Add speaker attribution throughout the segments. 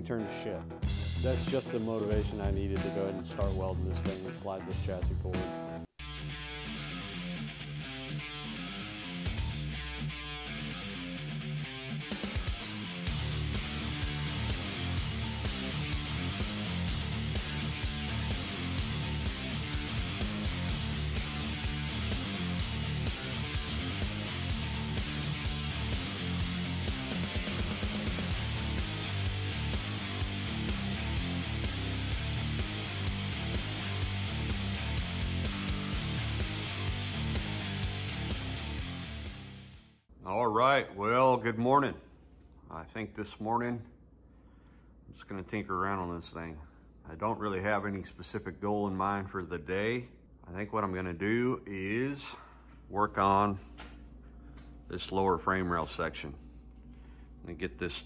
Speaker 1: everything turned to shit. That's just the motivation I needed to go ahead and start welding this thing and slide this chassis forward.
Speaker 2: All right, well, good morning. I think this morning I'm just gonna tinker around on this thing. I don't really have any specific goal in mind for the day. I think what I'm gonna do is work on this lower frame rail section and get this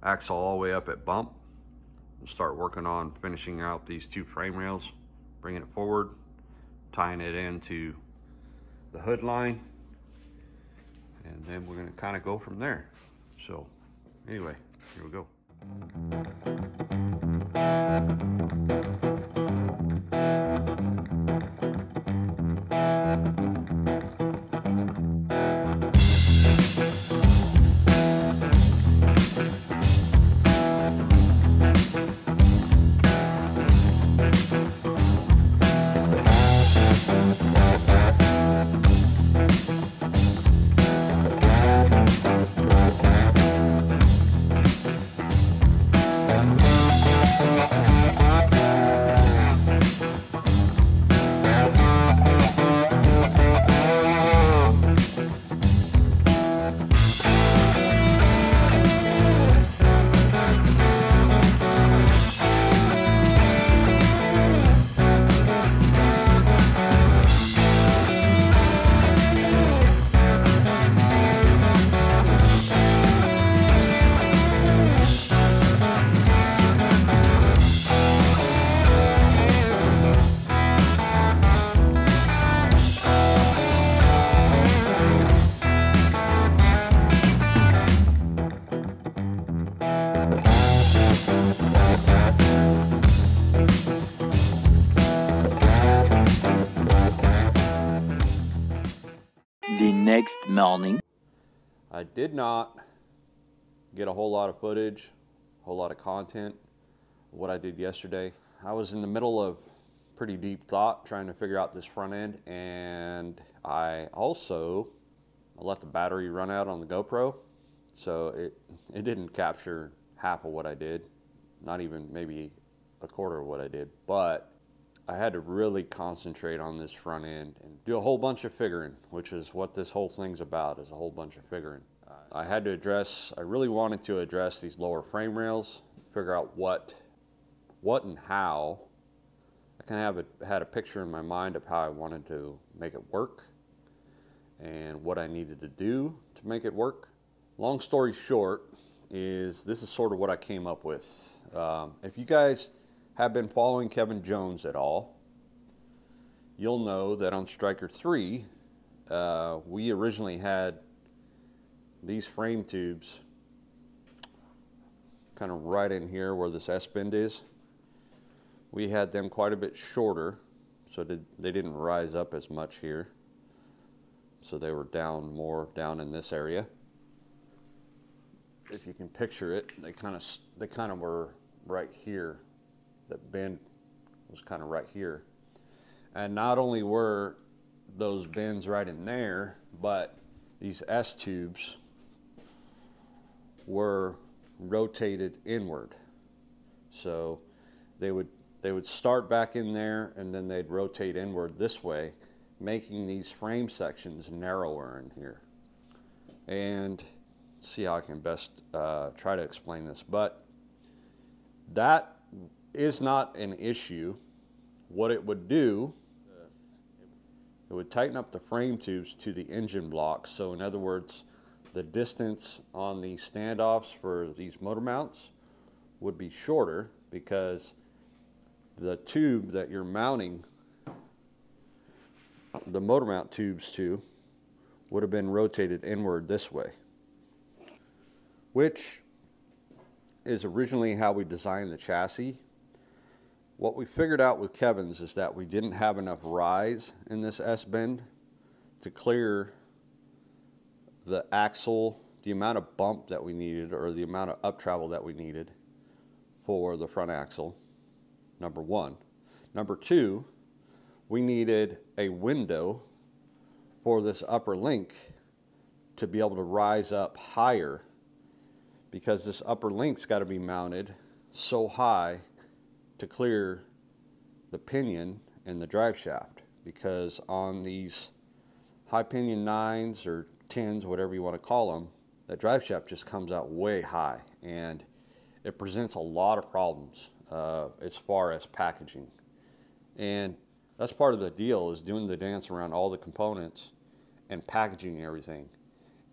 Speaker 2: axle all the way up at bump and start working on finishing out these two frame rails, bringing it forward, tying it into the hood line, and then we're gonna kind of go from there. So anyway, here we go.
Speaker 3: The next morning,
Speaker 2: I did not get a whole lot of footage, a whole lot of content of what I did yesterday. I was in the middle of pretty deep thought trying to figure out this front end, and I let the battery run out on the GoPro, so it didn't capture half of what I did, not even maybe a quarter of what I did, but I had to really concentrate on this front end and do a whole bunch of figuring, which is what this whole thing's about, is a whole bunch of figuring. I really wanted to address these lower frame rails, figure out what and how. I kind of had a picture in my mind of how I wanted to make it work and what I needed to do to make it work. Long story short is this is sort of what I came up with. If you guys have been following Kevin Jones at all, you'll know that on Stryker 3, we originally had these frame tubes kind of right in here where this S-bend is. We had them quite a bit shorter, so they didn't rise up as much here. So they were more down in this area. If you can picture it, they kind of were right here. That bend was kind of right here. And not only were those bends right in there, but these S tubes were rotated inward. So they would start back in there and then they'd rotate inward this way, making these frame sections narrower in here. And see how I can best try to explain this, but that is not an issue. What it would do, it would tighten up the frame tubes to the engine blocks. So in other words, the distance on the standoffs for these motor mounts would be shorter because the tube that you're mounting the motor mount tubes to would have been rotated inward this way, which is originally how we designed the chassis. What we figured out with Kevin's is that we didn't have enough rise in this S-bend to clear the axle, the amount of bump that we needed, or the amount of up travel that we needed for the front axle, number one. Number two, we needed a window for this upper link to be able to rise up higher, because this upper link's got to be mounted so high to clear the pinion and the drive shaft, because on these high pinion 9s or 10s, whatever you want to call them, that drive shaft just comes out way high, and it presents a lot of problems as far as packaging. And that's part of the deal, is doing the dance around all the components and packaging everything.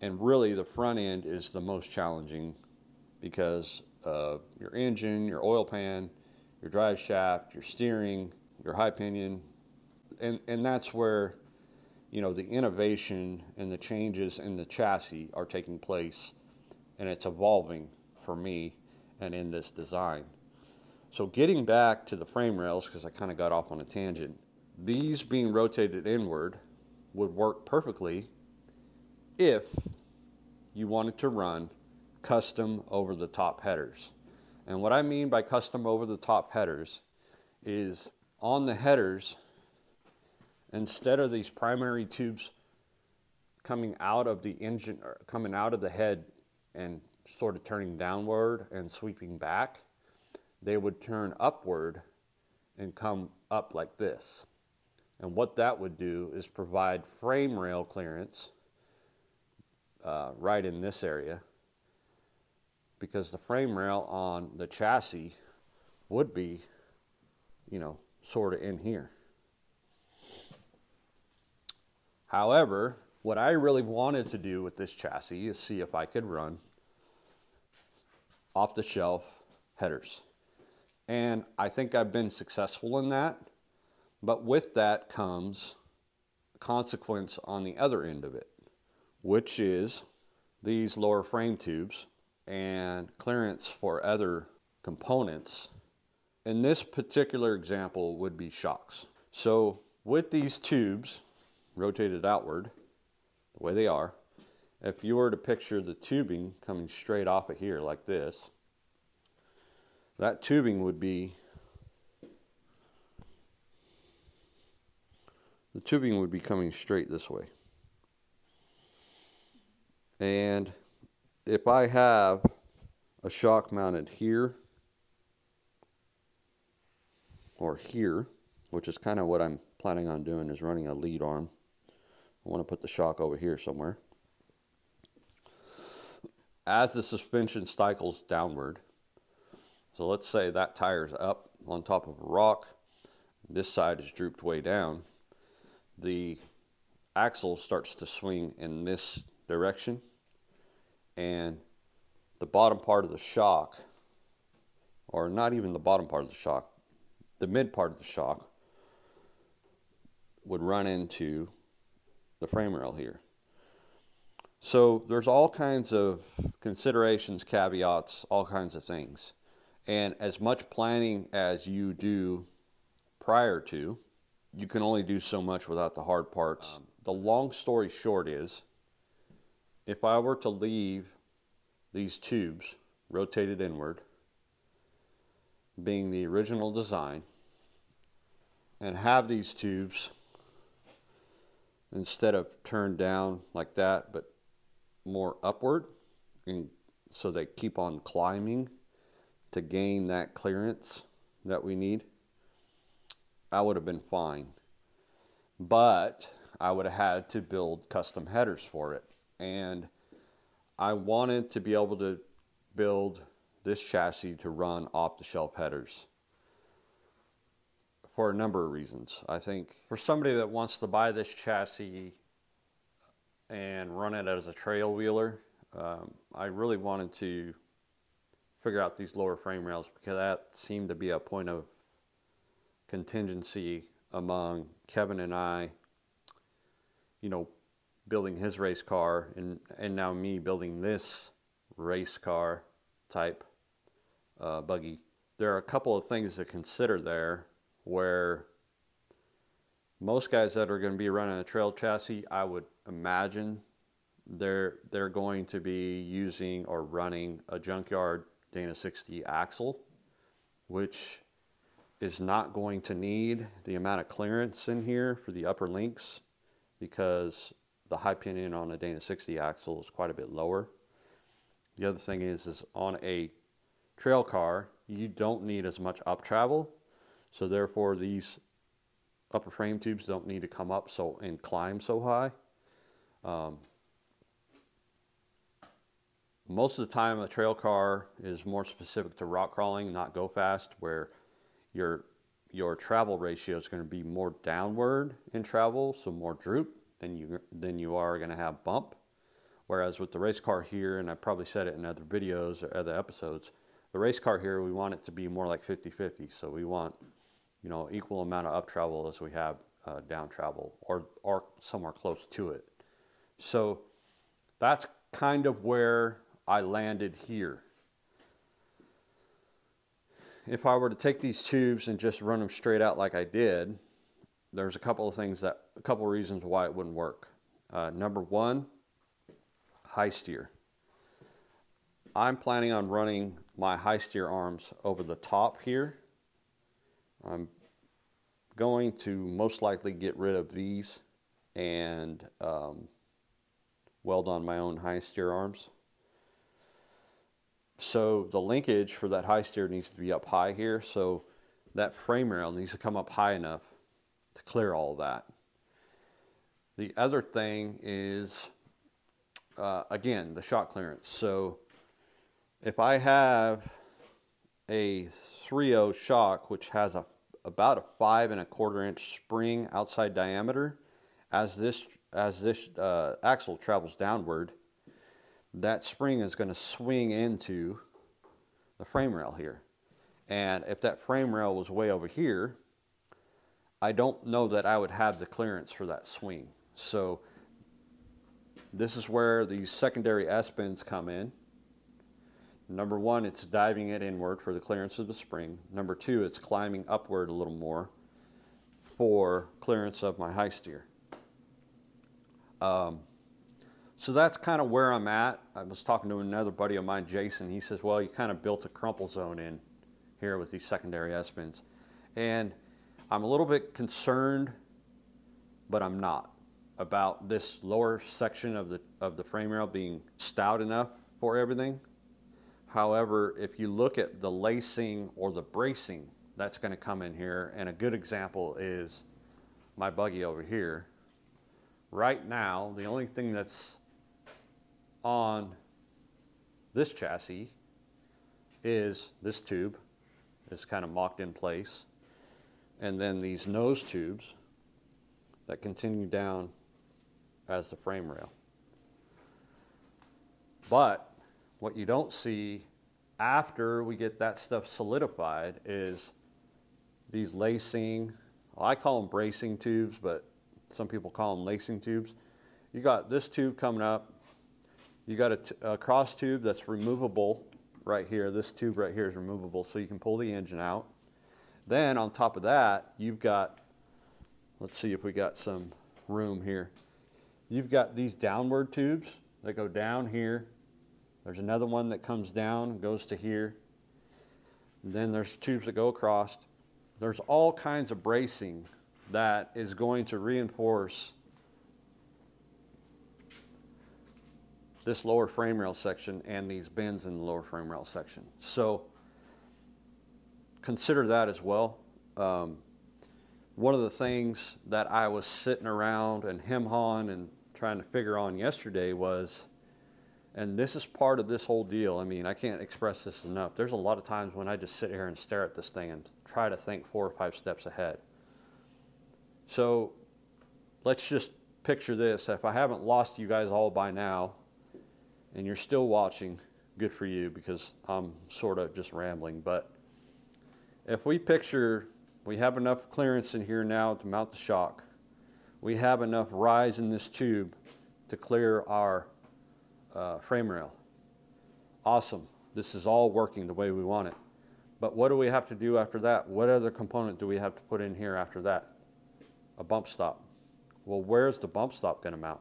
Speaker 2: And really the front end is the most challenging, because your engine, your oil pan, your drive shaft, your steering, your high pinion, and that's where, you know, the innovation and the changes in the chassis are taking place, and it's evolving for me and in this design. So getting back to the frame rails, because I kind of got off on a tangent, these being rotated inward would work perfectly if you wanted to run custom over the top headers. And what I mean by custom over the top headers is, on the headers, instead of these primary tubes coming out of the engine, or coming out of the head and sort of turning downward and sweeping back, they would turn upward and come up like this. And what that would do is provide frame rail clearance right in this area, because the frame rail on the chassis would be, you know, sort of in here. However, what I really wanted to do with this chassis is see if I could run off-the-shelf headers. And I think I've been successful in that, but with that comes a consequence on the other end of it, which is these lower frame tubes and clearance for other components. In this particular example would be shocks. So with these tubes rotated outward, the way they are, if you were to picture the tubing coming straight off of here like this, that tubing would be, the tubing would be coming straight this way. And if I have a shock mounted here or here, which is kind of what I'm planning on doing, is running a lead arm. I want to put the shock over here somewhere. As the suspension cycles downward, so let's say that tire's up on top of a rock, this side is drooped way down, the axle starts to swing in this direction, and the bottom part of the shock, or not even the bottom part of the shock, the mid part of the shock would run into the frame rail here. So there's all kinds of considerations, caveats, all kinds of things. And as much planning as you do prior to, you can only do so much without the hard parts. The long story short is, if I were to leave these tubes rotated inward, being the original design, and have these tubes, instead of turned down like that, but more upward, and so they keep on climbing to gain that clearance that we need, I would have been fine. But I would have had to build custom headers for it. And I wanted to be able to build this chassis to run off-the-shelf headers for a number of reasons. I think for somebody that wants to buy this chassis and run it as a trail wheeler, I really wanted to figure out these lower frame rails, because that seemed to be a point of contingency among Kevin and I, you know, building his race car, and now me building this race car type buggy. There are a couple of things to consider there, where most guys that are going to be running a trail chassis, I would imagine they're going to be using or running a junkyard Dana 60 axle, which is not going to need the amount of clearance in here for the upper links, because the high pinion on a Dana 60 axle is quite a bit lower. The other thing is on a trail car, you don't need as much up travel, so therefore these upper frame tubes don't need to come up and climb so high. Most of the time a trail car is more specific to rock crawling, not go fast, where your travel ratio is going to be more downward in travel, so more droop than you are going to have bump. Whereas with the race car here, and I probably said it in other videos or other episodes, the race car here, we want it to be more like 50-50. So we want, you know, equal amount of up travel as we have down travel, or somewhere close to it. So that's kind of where I landed here. If I were to take these tubes and just run them straight out like I did, there's a couple of reasons why it wouldn't work. Number one, high steer. I'm planning on running my high steer arms over the top here. I'm going to most likely get rid of these and weld on my own high steer arms. So the linkage for that high steer needs to be up high here, so that frame rail needs to come up high enough to clear all of that. The other thing is, again, the shock clearance. So if I have a 3.0 shock, which has about a 5 1/4 inch spring outside diameter, as this axle travels downward, that spring is going to swing into the frame rail here. And if that frame rail was way over here, I don't know that I would have the clearance for that swing. So this is where these secondary S-bends come in. Number one, it's diving it inward for the clearance of the spring. Number two, it's climbing upward a little more for clearance of my high steer. So that's kind of where I'm at. I was talking to another buddy of mine, Jason. He says, well, you kind of built a crumple zone in here with these secondary S-bends. And I'm a little bit concerned, but I'm not, about this lower section of the frame rail being stout enough for everything. However, if you look at the lacing or the bracing that's going to come in here, and a good example is my buggy over here. Right now, the only thing that's on this chassis is this tube. It's kind of mocked in place, and then these nose tubes that continue down as the frame rail. But what you don't see after we get that stuff solidified is these lacing, well, I call them bracing tubes, but some people call them lacing tubes. You got this tube coming up. You got a cross tube that's removable right here. This tube right here is removable, so you can pull the engine out. Then on top of that, you've got, let's see if we got some room here. You've got these downward tubes that go down here. There's another one that comes down and goes to here. And then there's tubes that go across. There's all kinds of bracing that is going to reinforce this lower frame rail section and these bends in the lower frame rail section. So consider that as well. One of the things that I was sitting around and hem-hawing and trying to figure on yesterday was, and this is part of this whole deal, I mean, I can't express this enough. There's a lot of times when I just sit here and stare at this thing and try to think 4 or 5 steps ahead. So let's just picture this. If I haven't lost you guys all by now, and you're still watching, good for you, because I'm sort of just rambling. But if we picture, we have enough clearance in here now to mount the shock. We have enough rise in this tube to clear our frame rail. Awesome. This is all working the way we want it. But what do we have to do after that? What other component do we have to put in here after that? A bump stop. Well, where's the bump stop going to mount?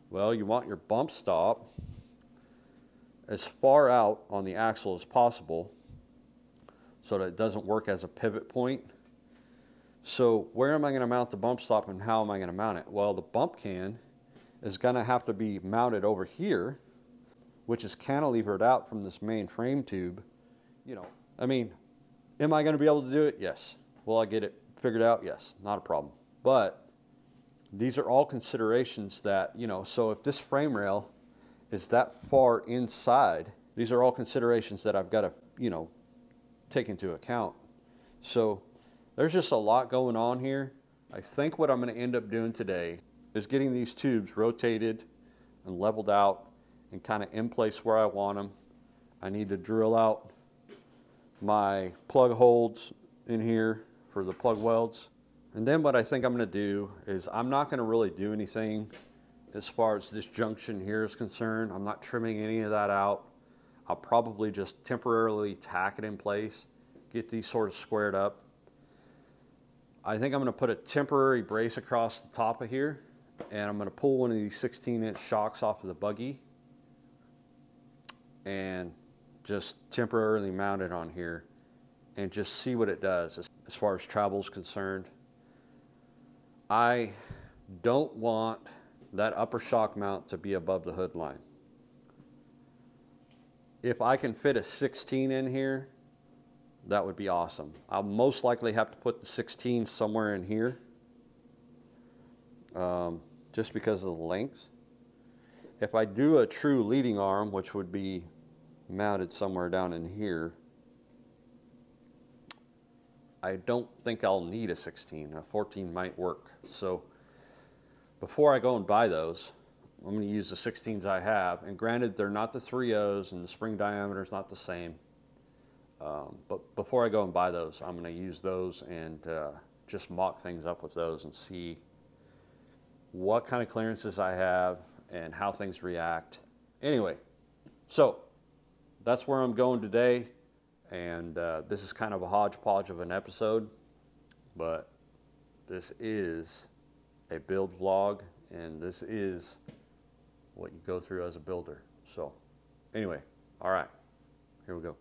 Speaker 2: Well, you want your bump stop as far out on the axle as possible so that it doesn't work as a pivot point. So where am I going to mount the bump stop and how am I going to mount it? Well, the bump can is going to have to be mounted over here, which is cantilevered out from this main frame tube. You know, I mean, am I going to be able to do it? Yes. Will I get it figured out? Yes, not a problem. But these are all considerations that, you know, so if this frame rail is that far inside, these are all considerations that I've got to, you know, take into account. So there's just a lot going on here. I think what I'm going to end up doing today is getting these tubes rotated and leveled out and kind of in place where I want them. I need to drill out my plug holes in here for the plug welds. And then what I think I'm going to do is I'm not going to really do anything as far as this junction here is concerned. I'm not trimming any of that out. I'll probably just temporarily tack it in place, get these sort of squared up. I think I'm going to put a temporary brace across the top of here, and I'm going to pull one of these 16-inch shocks off of the buggy and just temporarily mount it on here and just see what it does as far as travel is concerned. I don't want that upper shock mount to be above the hood line. If I can fit a 16 in here, that would be awesome. I'll most likely have to put the 16 somewhere in here, just because of the length. If I do a true leading arm, which would be mounted somewhere down in here, I don't think I'll need a 16. A 14 might work. So before I go and buy those, I'm going to use the 16s I have. And granted, they're not the 3.0s and the spring diameter is not the same. But before I go and buy those, I'm going to use those and just mock things up with those and see what kind of clearances I have and how things react. Anyway, so that's where I'm going today. And this is kind of a hodgepodge of an episode, but this is a build vlog, and this is what you go through as a builder. So anyway, all right, here we go.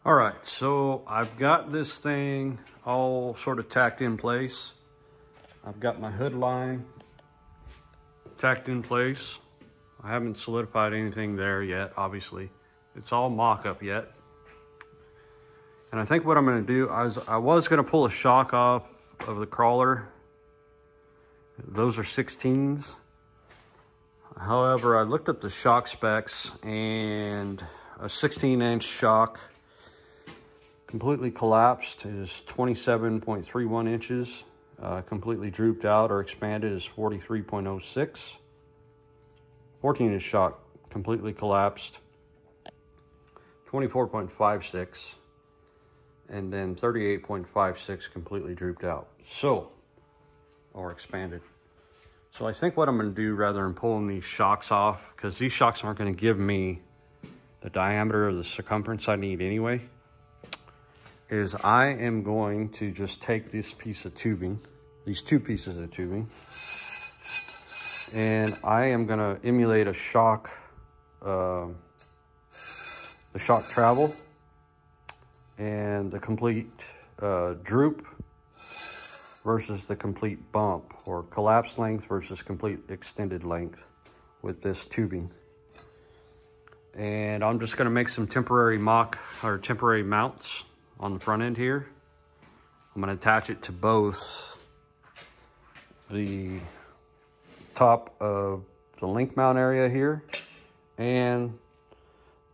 Speaker 2: All right, so I've got this thing all sort of tacked in place. I've got my hood line tacked in place. I haven't solidified anything there yet, obviously. It's all mock-up yet. And I think what I'm gonna do is I was gonna pull a shock off of the crawler. Those are 16s. However, I looked up the shock specs, and a 16-inch shock completely collapsed is 27.31 inches. Completely drooped out or expanded is 43.06. 14-inch shock completely collapsed, 24.56. And then 38.56 completely drooped out. So, or expanded. So I think what I'm going to do, rather than pulling these shocks off, because these shocks aren't going to give me the diameter or the circumference I need anyway, is I am going to just take this piece of tubing, these two pieces of tubing, and I am going to emulate a shock, the shock travel and the complete droop versus the complete bump, or collapse length versus complete extended length with this tubing. And I'm just going to make some temporary temporary mounts on the front end here. I'm going to attach it to both the top of the link mount area here and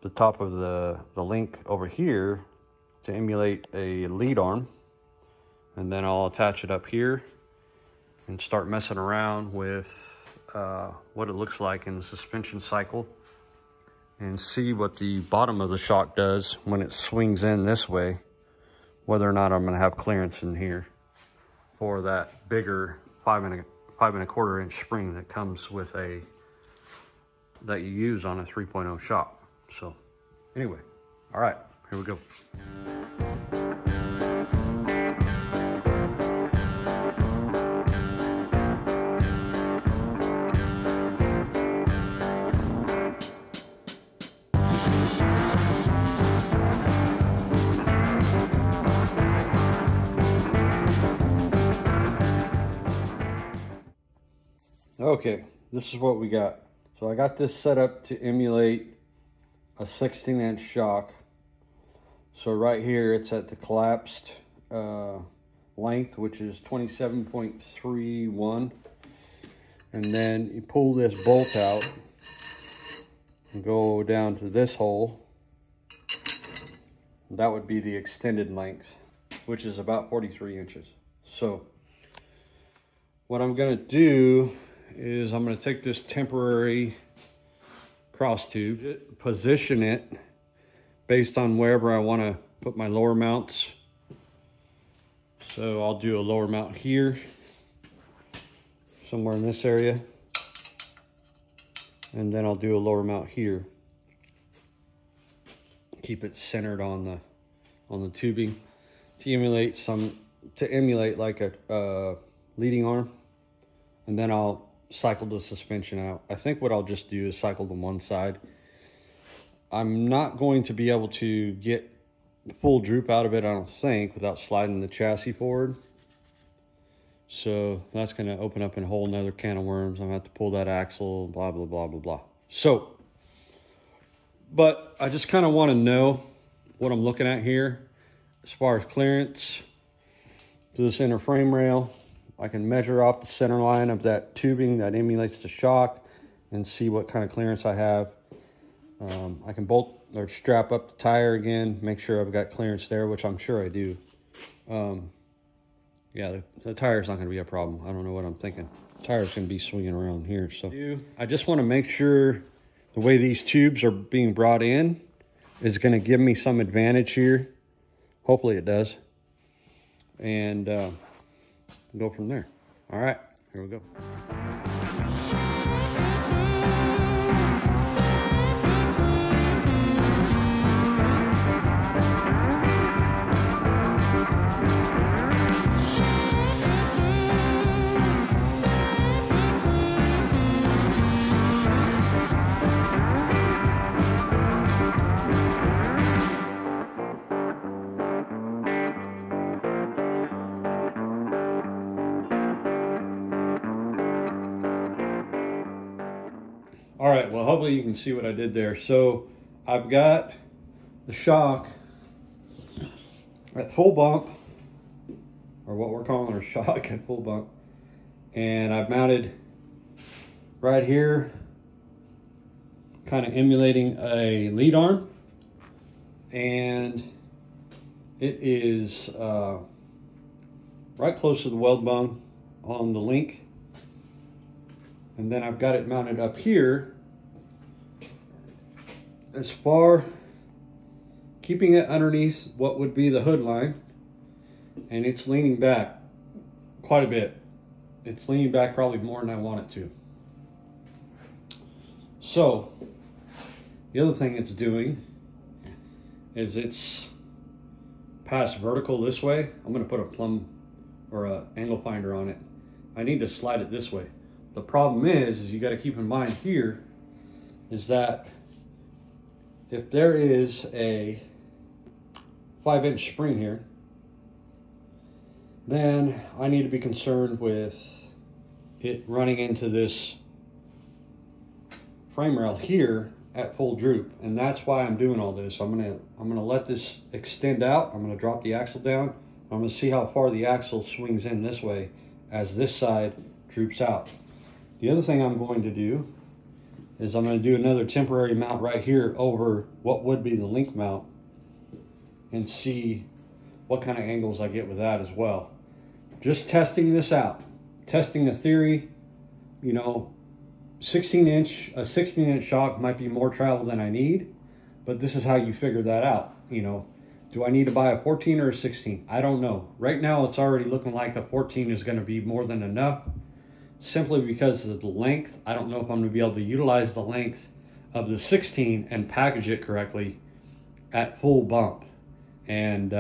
Speaker 2: the top of the link over here to emulate a lead arm. And then I'll attach it up here and start messing around with what it looks like in the suspension cycle, and see what the bottom of the shock does when it swings in this way, whether or not I'm going to have clearance in here for that bigger 5 1/4 inch spring that comes with that you use on a 3.0 shock. So anyway, all right, here we go. Okay, this is what we got. So I got this set up to emulate a 16-inch shock. So right here, it's at the collapsed length, which is 27.31. And then you pull this bolt out and go down to this hole. That would be the extended length, which is about 43 inches. So what I'm gonna do is I'm going to take this temporary cross tube, position it based on wherever I want to put my lower mounts. So I'll do a lower mount here, somewhere in this area, and then I'll do a lower mount here. Keep it centered on the tubing to emulate like a leading arm, and then I'll cycle the suspension out. I think what I'll just do is cycle the one side. I'm not going to be able to get full droop out of it, I don't think, without sliding the chassis forward. So that's going to open up a whole nother can of worms. I'm going to have to pull that axle, blah, blah, blah, blah, blah. So, but I just kind of want to know what I'm looking at here as far as clearance to the center frame rail. I can measure off the center line of that tubing that emulates the shock and see what kind of clearance I have. I can bolt or strap up the tire again, make sure I've got clearance there, which I'm sure I do. Yeah, the tire's not going to be a problem. I don't know what I'm thinking. The tire's going to be swinging around here. So I just want to make sure the way these tubes are being brought in is going to give me some advantage here. Hopefully it does. And go from there. All right, here we go. All right, well, hopefully you can see what I did there. So I've got the shock at full bump, or what we're calling our shock at full bump. And I've mounted right here
Speaker 1: kind of emulating a lead arm, and it is right close to the weld bung on the link. And then I've got it mounted up here as far, keeping it underneath what would be the hood line, and it's leaning back quite a bit. It's leaning back probably more than I want it to. So the other thing it's doing is it's past vertical this way. I'm going to put a plumb or a angle finder on it. I need to slide it this way. The problem is you got to keep in mind here is that if there is a 5-inch spring here, then I need to be concerned with it running into this frame rail here at full droop, and that's why I'm doing all this. I'm gonna let this extend out. I'm gonna drop the axle down. I'm gonna see how far the axle swings in this way as this side droops out. The other thing I'm going to do is I'm going to do another temporary mount right here over what would be the link mount and see what kind of angles I get with that as well. Just testing this out, testing the theory. You know, a 16-inch shock might be more travel than I need, but this is how you figure that out. You know, do I need to buy a 14 or a 16? I don't know. Right now it's already looking like a 14 is going to be more than enough, simply because of the length. I don't know if I'm going to be able to utilize the length of the 16 and package it correctly at full bump. And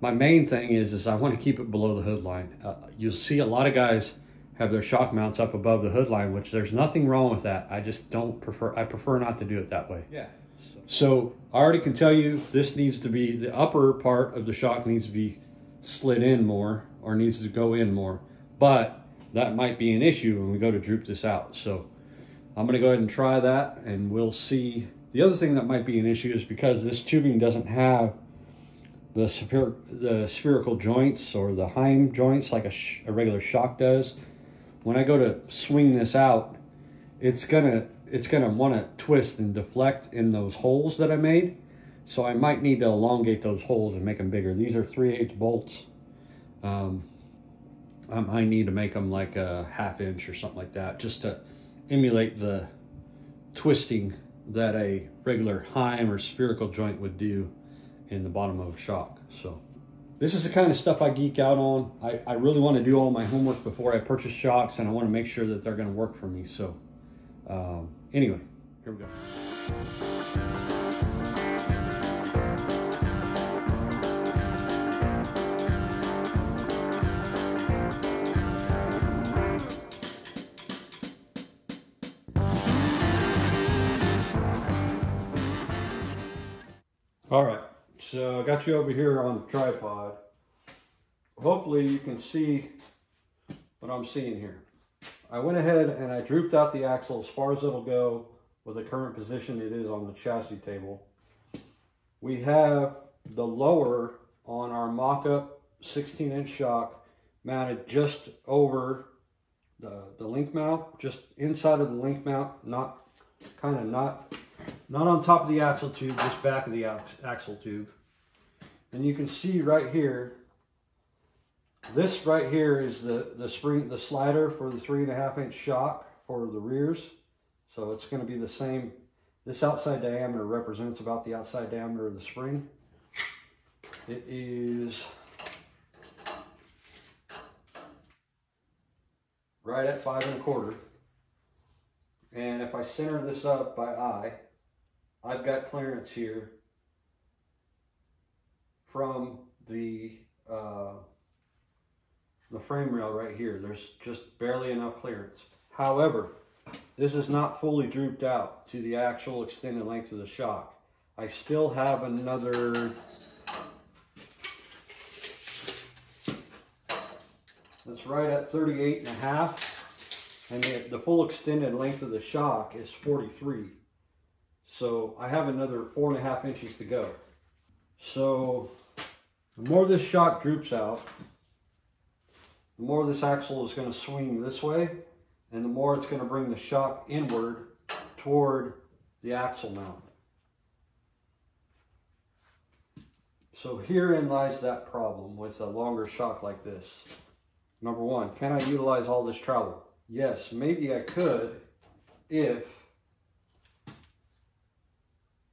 Speaker 1: my main thing is I want to keep it below the hood line. You'll see a lot of guys have their shock mounts up above the hood line, which there's nothing wrong with that. I just don't prefer, I prefer not to do it that way.
Speaker 2: Yeah.
Speaker 1: So I already can tell you this needs to be, the upper part of the shock needs to be slid in more, or needs to go in more. But that might be an issue when we go to droop this out. So I'm going to go ahead and try that, and we'll see. The other thing that might be an issue is because this tubing doesn't have the spherical joints or the Heim joints like a regular shock does. When I go to swing this out, it's gonna want to twist and deflect in those holes that I made. So I might need to elongate those holes and make them bigger. These are 3/8 bolts. I need to make them like a 1/2 inch or something like that, just to emulate the twisting that a regular Heim or spherical joint would do in the bottom of a shock. So this is the kind of stuff I geek out on. I really want to do all my homework before I purchase shocks, and I want to make sure that they're going to work for me. So anyway, here we go. All right, so I got you over here on the tripod. Hopefully you can see what I'm seeing here. I went ahead and I drooped out the axle as far as it'll go with the current position it is on the chassis table. We have the lower on our mock-up 16-inch shock mounted just over the link mount, just inside of the link mount, not on top of the axle tube, just back of the axle tube. And you can see right here, this right here is the spring, the slider for the 3.5-inch shock for the rears. So it's going to be the same. This outside diameter represents about the outside diameter of the spring. It is right at 5 1/4. And if I center this up by eye, I've got clearance here from the frame rail right here. There's just barely enough clearance. However, this is not fully drooped out to the actual extended length of the shock. I still have another, that's right at 38.5, and the full extended length of the shock is 43. So I have another 4.5 inches to go. So the more this shock droops out, the more this axle is going to swing this way, and the more it's going to bring the shock inward toward the axle mount. So herein lies that problem with a longer shock like this. Number one, can I utilize all this travel? Yes, maybe I could if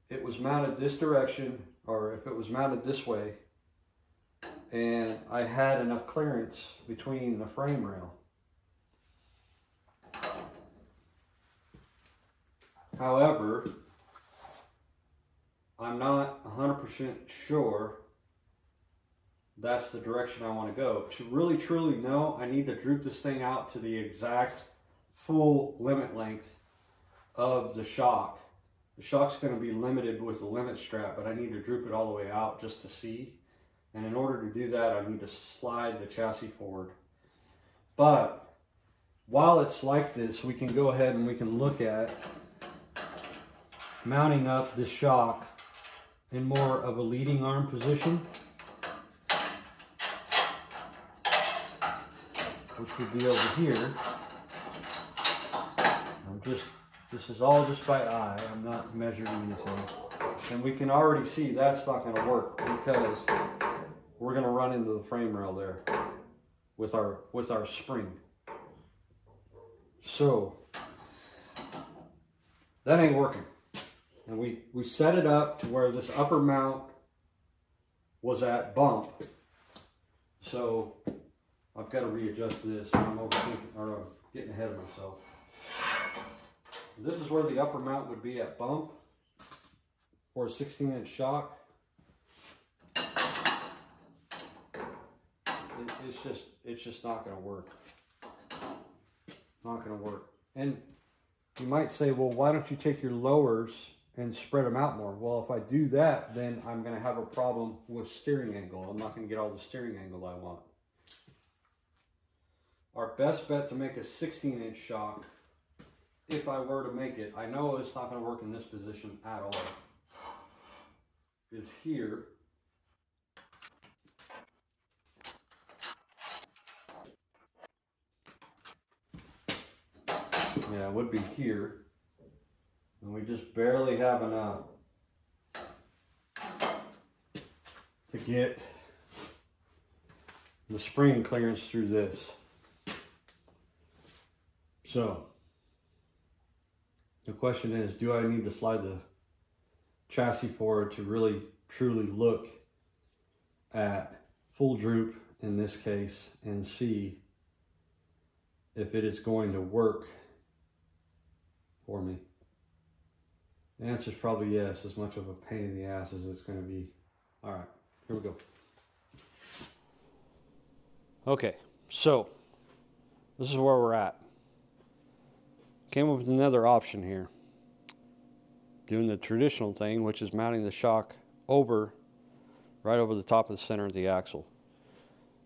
Speaker 1: it was mounted this direction, or if it was mounted this way, and I had enough clearance between the frame rail. However, I'm not 100% sure that's the direction I want to go. To really truly know, I need to droop this thing out to the exact full limit length of the shock. The shock's going to be limited with the limit strap, but I need to droop it all the way out just to see. And in order to do that, I need to slide the chassis forward. But while it's like this, we can go ahead and we can look at mounting up this shock in more of a leading arm position, which would be over here. This is all just by eye. I'm not measuring anything. And we can already see that's not going to work because we're going to run into the frame rail there with our spring. So that ain't working. And we set it up to where this upper mount was at bump. So I've got to readjust this. I'm overthinking, or getting ahead of myself. This is where the upper mount would be at bump for a 16-inch shock. It's just not going to work. Not going to work. And you might say, well, why don't you take your lowers and spread them out more? Well, if I do that, then I'm going to have a problem with steering angle. I'm not going to get all the steering angle I want. Our best bet to make a 16-inch shock, if I were to make it, I know it's not going to work in this position at all, is here. Yeah, it would be here. And we just barely have enough to get the spring clearance through this. So the question is, do I need to slide the chassis forward to really truly look at full droop in this case and see if it is going to work for me? The answer is probably yes, as much of a pain in the ass as it's going to be. All right, here we go. Okay, so this is where we're at. Came up with another option here. Doing the traditional thing, which is mounting the shock right over the top of the center of the axle.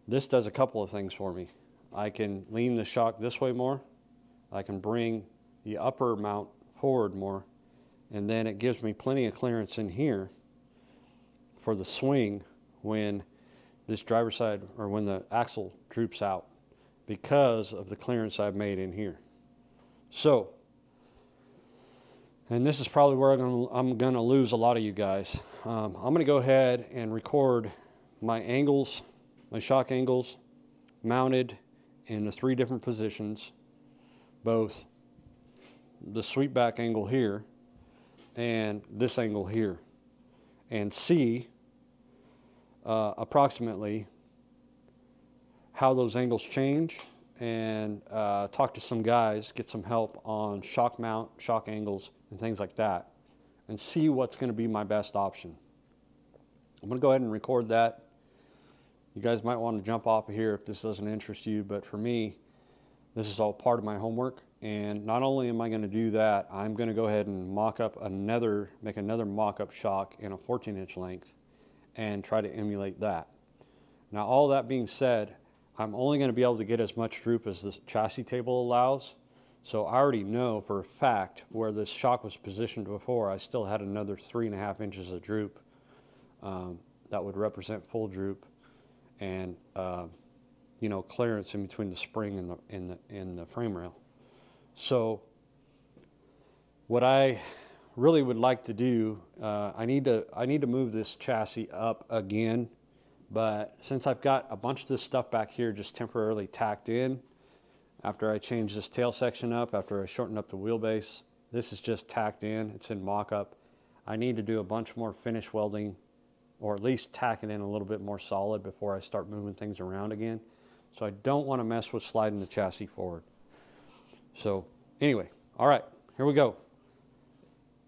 Speaker 1: This does a couple of things for me. I can lean the shock this way more. I can bring the upper mount forward more. And then it gives me plenty of clearance in here for the swing when this driver's side, or when the axle droops out, because of the clearance I've made in here. So, and this is probably where I'm gonna lose a lot of you guys. I'm gonna go ahead and record my angles, my shock angles, mounted in the 3 different positions, both the sweep back angle here and this angle here, and see approximately how those angles change, and talk to some guys, get some help on shock mount, shock angles, and things like that, and see what's going to be my best option. I'm going to go ahead and record that. You guys might want to jump off of here if this doesn't interest you, but for me, this is all part of my homework. And not only am I going to do that, I'm going to go ahead and make another mock-up shock in a 14-inch length and try to emulate that. Now, all that being said, I'm only going to be able to get as much droop as the chassis table allows. So I already know for a fact where this shock was positioned before, I still had another 3.5 inches of droop that would represent full droop, and you know, clearance in between the spring and the frame rail. So what I really would like to do, I need to move this chassis up again, but since I've got a bunch of this stuff back here just temporarily tacked in, after I change this tail section up, after I shorten up the wheelbase, this is just tacked in, it's in mock-up. I need to do a bunch more finish welding, or at least tack it in a little bit more solid before I start moving things around again. So I don't want to mess with sliding the chassis forward. So anyway, all right, here we go.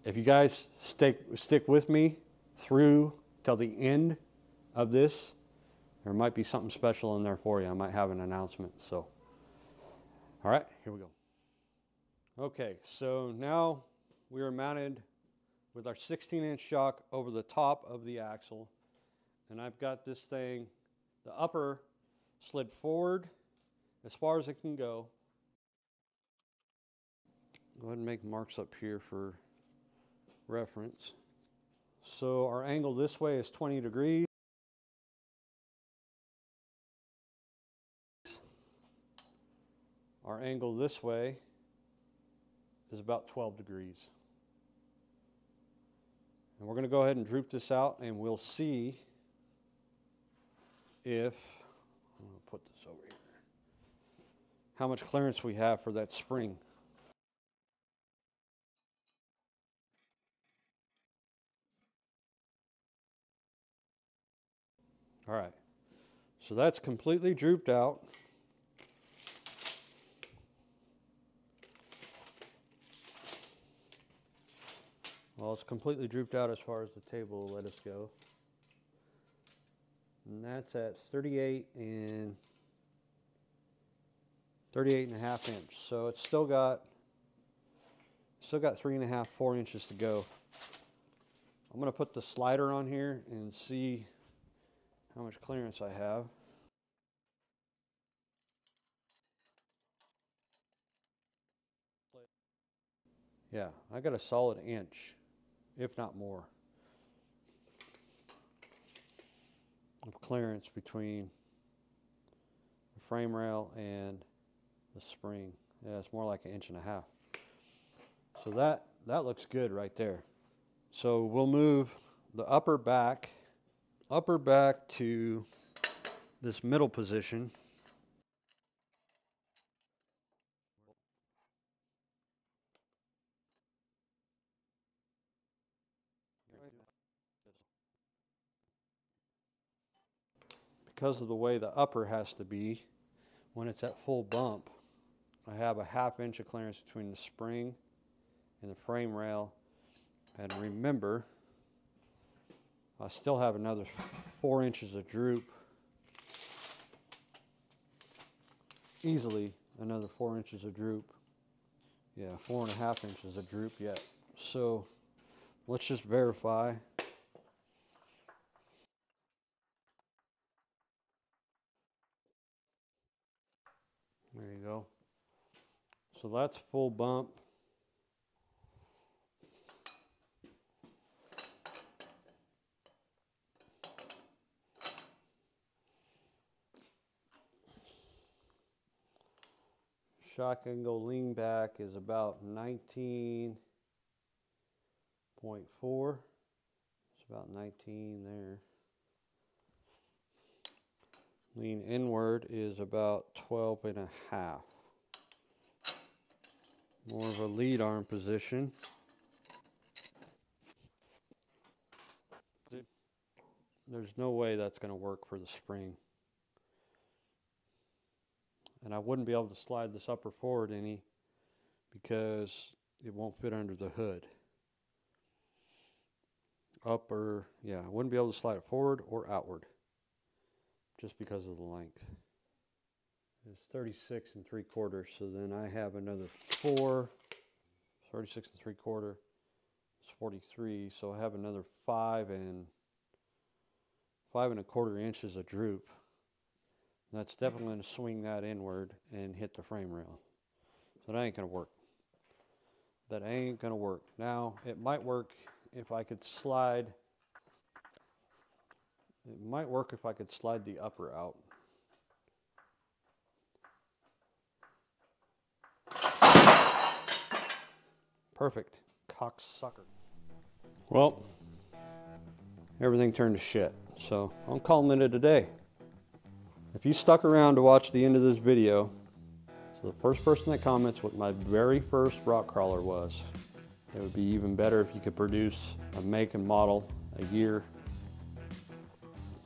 Speaker 1: If you guys stick with me through till the end of this, there might be something special in there for you. I might have an announcement. So, all right, here we go. Okay, so now we are mounted with our 16-inch shock over the top of the axle. And I've got this thing, the upper slid forward as far as it can go. Go ahead and make marks up here for reference. So our angle this way is 20 degrees. Our angle this way is about 12 degrees. And we're going to go ahead and droop this out, and we'll see if, I'm going to put this over here, how much clearance we have for that spring. All right, so that's completely drooped out. Well, it's completely drooped out as far as the table will let us go. And that's at 38 and a half inch. So it's still got 3.5, 4 inches to go. I'm going to put the slider on here and see how much clearance I have. Yeah, I got a solid inch, if not more, of clearance between the frame rail and the spring. Yeah, it's more like 1.5 inches. So that looks good right there. So we'll move the upper back to this middle position. Because of the way the upper has to be, when it's at full bump, I have a 1/2 inch of clearance between the spring and the frame rail. And remember, I still have another 4 inches of droop. Easily another 4 inches of droop. Yeah, 4.5 inches of droop yet. So let's just verify. There you go. So that's full bump. Shock angle lean back is about 19.4. It's about 19 there. Lean inward is about 12.5. More of a lead arm position. There's no way that's going to work for the spring. And I wouldn't be able to slide this upper forward any because it won't fit under the hood. Upper, yeah, I wouldn't be able to slide it forward or outward just because of the length. It's 36 3/4, so then I have another 4, 36 3/4, it's 43, so I have another 5 1/4 inches of droop. That's definitely going to swing that inward and hit the frame rail. So that ain't going to work. That ain't going to work. Now, it might work if I could slide. It might work if I could slide the upper out. Perfect. Cocksucker. Well, everything turned to shit. So I'm calling it a day. If you stuck around to watch the end of this video, so the first person that comments what my very first rock crawler was, it would be even better if you could produce a make and model, a year,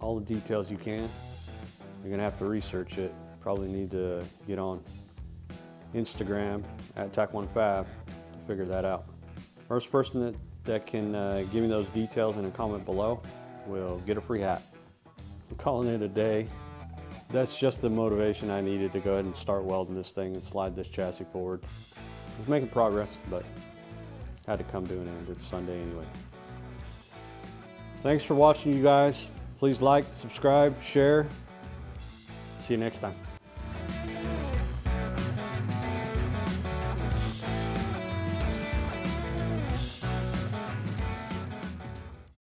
Speaker 1: all the details you can. You're gonna have to research it. Probably need to get on Instagram at Tech1Fab to figure that out. First person that can give me those details in a comment below will get a free hat. I'm calling it a day. That's just the motivation I needed to go ahead and start welding this thing and slide this chassis forward. I was making progress, but had to come to an end. It's Sunday anyway. Thanks for watching, you guys. Please like, subscribe, share. See you next time.